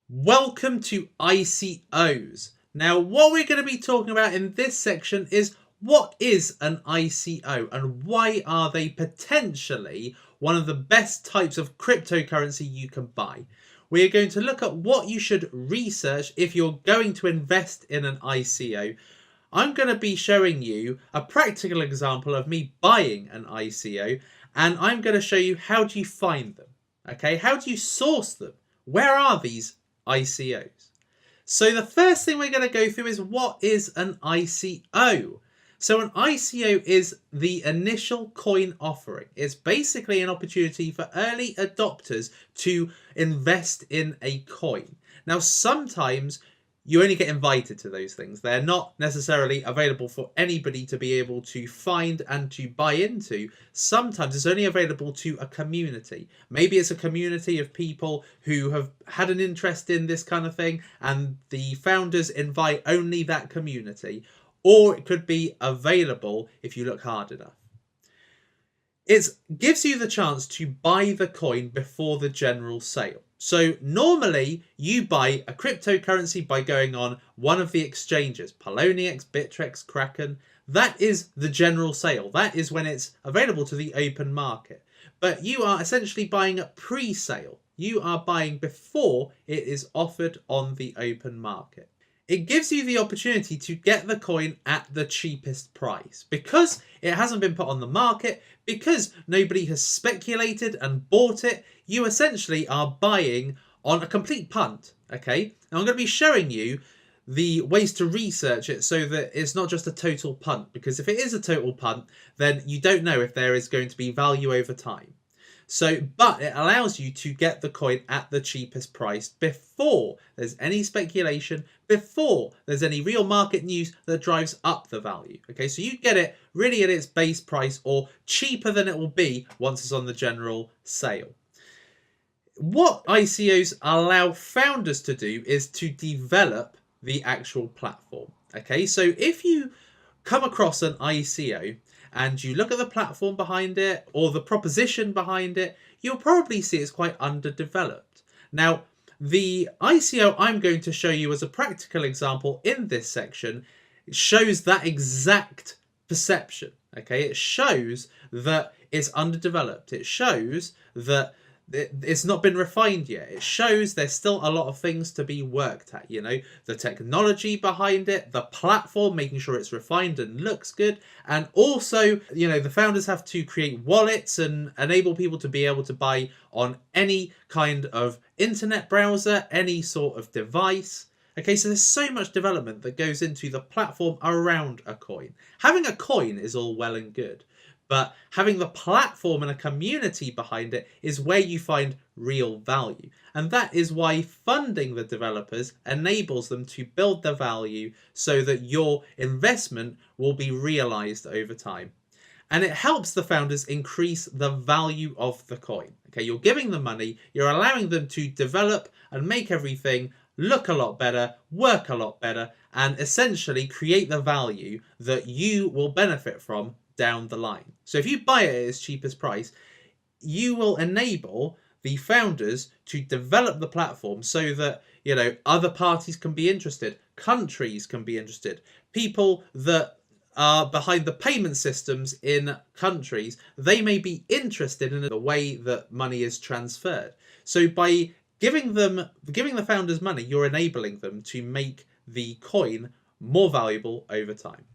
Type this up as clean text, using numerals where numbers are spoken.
Welcome to ICOs. Now, what we're going to be talking about in this section is what is an ICO and why are they potentially one of the best types of cryptocurrency you can buy. We're going to look at what you should research if you're going to invest in an ICO. I'm going to be showing you a practical example of me buying an ICO, and I'm going to show you how do you find them. Okay, how do you source them? Where are these ICOs? So the first thing we're going to go through is what is an ICO. So an ICO is the initial coin offering. It's basically an opportunity for early adopters to invest in a coin. Now, sometimes you only get invited to those things. They're not necessarily available for anybody to be able to find and to buy into. Sometimes it's only available to a community. Maybe it's a community of people who have had an interest in this kind of thing and the founders invite only that community. Or it could be available if you look hard enough. It gives you the chance to buy the coin before the general sale. So normally you buy a cryptocurrency by going on one of the exchanges, Poloniex, Bittrex, Kraken. That is the general sale. That is when it's available to the open market. But you are essentially buying a pre-sale. You are buying before it is offered on the open market. It gives you the opportunity to get the coin at the cheapest price because it hasn't been put on the market, because nobody has speculated and bought it. You essentially are buying on a complete punt. Okay, now I'm going to be showing you the ways to research it so that it's not just a total punt, because if it is a total punt, then you don't know if there is going to be value over time. But it allows you to get the coin at the cheapest price before there's any speculation, before there's any real market news that drives up the value. Okay, so you get it really at its base price or cheaper than it will be once it's on the general sale. What ICOs allow founders to do is to develop the actual platform. Okay, so if you come across an ICO and you look at the platform behind it or the proposition behind it, you'll probably see it's quite underdeveloped. Now, the ICO I'm going to show you as a practical example in this section shows that exact perception. Okay, it shows that it's underdeveloped. It shows that it's not been refined yet. It shows there's still a lot of things to be worked at, you know, the technology behind it, the platform, making sure it's refined and looks good. And also, you know, the founders have to create wallets and enable people to be able to buy on any kind of internet browser, any sort of device. Okay, so there's so much development that goes into the platform around a coin. Having a coin is all well and good, but having the platform and a community behind it is where you find real value. And that is why funding the developers enables them to build the value so that your investment will be realized over time. And it helps the founders increase the value of the coin. Okay, you're giving them money, you're allowing them to develop and make everything look a lot better, work a lot better, and essentially create the value that you will benefit from down the line. So if you buy it at its cheapest price, you will enable the founders to develop the platform so that, you know, other parties can be interested, countries can be interested, people that are behind the payment systems in countries, they may be interested in the way that money is transferred. So by giving the founders money, you're enabling them to make the coin more valuable over time.